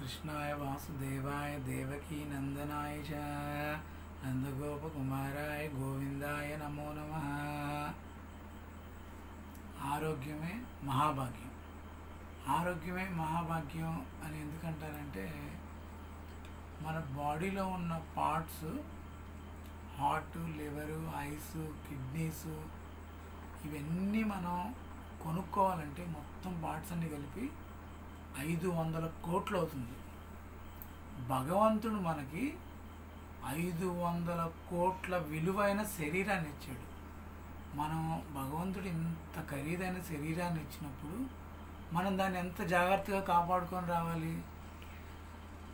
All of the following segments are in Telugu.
कृष्णाय वासुदेवाय देवकी नंदनाय च నందగోపకుమారాయ గోవిందాయ నమో నమః. ఆరోగ్యమే మహాభాగ్యం. ఆరోగ్యమే మహాభాగ్యం అని ఎందుకంటారంటే మన బాడీలో ఉన్న parts heart, liver, ice, kidneys ఇవన్నీ మనం కొనుక్కోవాలంటే మొత్తం పార్ట్స్ అన్నీ కలిపి 500 కోట్లు అవుతుంది. భగవంతుడు మనకి 500 కోట్ల విలువైన శరీరాన్ని ఇచ్చాడు. మనం భగవంతుడు ఇంత ఖరీదైన శరీరాన్ని ఇచ్చినప్పుడు మనం దాన్ని ఎంత జాగ్రత్తగా కాపాడుకొని రావాలి.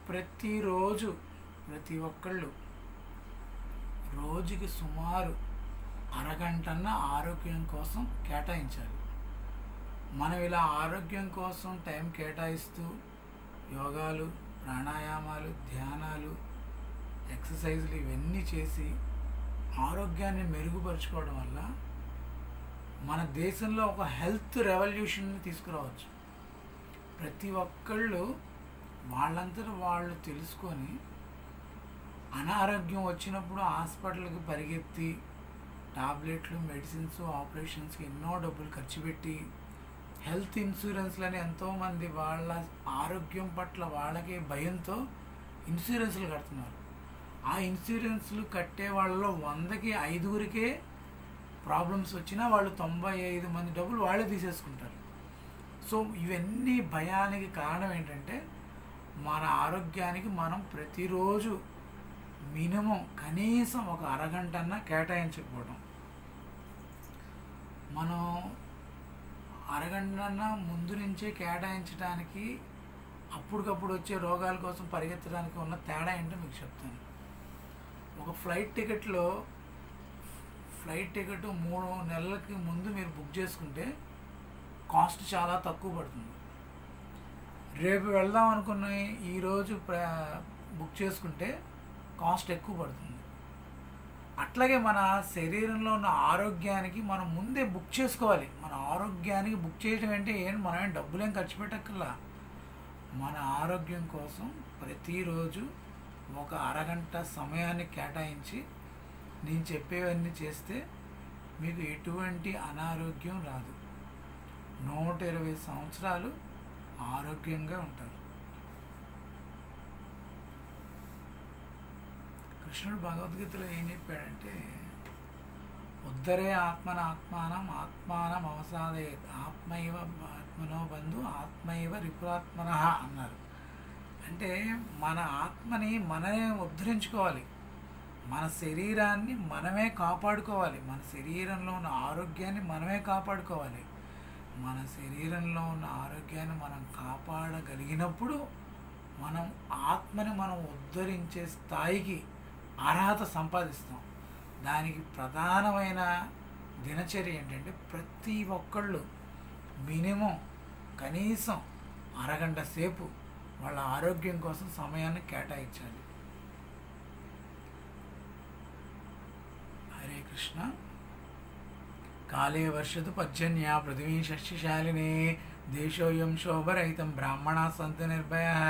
ప్రతిరోజు ప్రతి ఒక్కళ్ళు రోజుకి సుమారు అరగంటన్న ఆరోగ్యం కోసం కేటాయించాలి. మనం ఇలా ఆరోగ్యం కోసం టైం కేటాయిస్తూ యోగాలు, ప్రాణాయామాలు, ధ్యానాలు, ఎక్సర్సైజులు ఇవన్నీ చేసి ఆరోగ్యాన్ని మెరుగుపరుచుకోవడం వల్ల మన దేశంలో ఒక హెల్త్ రెవల్యూషన్ని తీసుకురావచ్చు. ప్రతి ఒక్కళ్ళు వాళ్ళంతటా వాళ్ళు తెలుసుకొని అనారోగ్యం వచ్చినప్పుడు హాస్పిటల్కి పరిగెత్తి టాబ్లెట్లు, మెడిసిన్స్, ఆపరేషన్స్కి ఎన్నో డబ్బులు ఖర్చు పెట్టి హెల్త్ ఇన్సూరెన్స్లని ఎంతోమంది వాళ్ళ ఆరోగ్యం పట్ల వాళ్ళకే భయంతో ఇన్సూరెన్స్లు కడుతున్నారు. ఆ ఇన్సూరెన్స్లు కట్టే వాళ్ళలో 100కి 5గురికే ప్రాబ్లమ్స్ వచ్చినా వాళ్ళు 95 మంది డబ్బులు వాళ్ళే తీసేసుకుంటారు. సో ఇవన్నీ భయానికి కారణం ఏంటంటే మన ఆరోగ్యానికి మనం ప్రతిరోజు మినిమం కనీసం ఒక అరగంటన్నా కేటాయించకపోవడం. మనం అరగంటన్నా ముందు నుంచే కేటాయించడానికి అప్పటికప్పుడు వచ్చే రోగాల కోసం పరిగెత్తడానికి ఉన్న తేడా ఏంటో మీకు చెప్తాను. ఒక ఫ్లైట్ టికెట్ 3 నెలలకి ముందు మీరు బుక్ చేసుకుంటే కాస్ట్ చాలా తక్కువ పడుతుంది. రేపు వెళ్దాం అనుకున్న ఈరోజు బుక్ చేసుకుంటే కాస్ట్ ఎక్కువ పడుతుంది. అట్లాగే మన శరీరంలో ఉన్న ఆరోగ్యానికి మనం ముందే బుక్ చేసుకోవాలి. మన ఆరోగ్యానికి బుక్ చేయడం అంటే మనమేం డబ్బులేం ఖర్చు పెట్టక్కర్లా. మన ఆరోగ్యం కోసం ప్రతిరోజు ఒక అరగంట సమయాన్ని కేటాయించి నేను చెప్పేవన్నీ చేస్తే మీకు ఎటువంటి అనారోగ్యం రాదు. 120 సంవత్సరాలు ఆరోగ్యంగా ఉంటారు. కృష్ణుడు భగవద్గీతలో ఏం చెప్పాడంటే ఉద్ధరే ఆత్మానం అవసాదయేత్ ఆత్మైవ ఆత్మనో బంధు ఆత్మైవ రిపురాత్మన అన్నారు. అంటే మన ఆత్మని మనమే ఉద్ధరించుకోవాలి. మన శరీరాన్ని మనమే కాపాడుకోవాలి. మన శరీరంలో ఉన్న ఆరోగ్యాన్ని మనమే కాపాడుకోవాలి. మన శరీరంలో ఉన్న ఆరోగ్యాన్ని మనం కాపాడగలిగినప్పుడు మనం ఆత్మని మనం ఉద్ధరించే స్థాయికి అర్హత సంపాదిస్తాం. దానికి ప్రధానమైన దినచర్య ఏంటంటే ప్రతి ఒక్కళ్ళు మినిమం కనీసం అరగంట సేపు వాళ్ళ ఆరోగ్యం కోసం సమయాన్ని కేటాయించాలి. హరే కృష్ణ. కాళే వర్షతు పర్జన్యా పృథివీ శస్యశాలినే దేశోయం శోభరహితం బ్రాహ్మణా సంతు నిర్భయః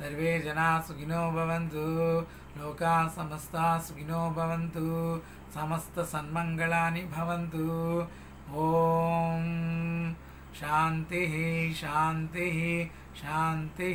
సర్వే జనా సుఖినో భవంతు లోకా సమస్తా సుఖినో భవంతు సమస్త సన్మంగళాని భవంతు. ఓం శాంతి శాంతి శాంతి.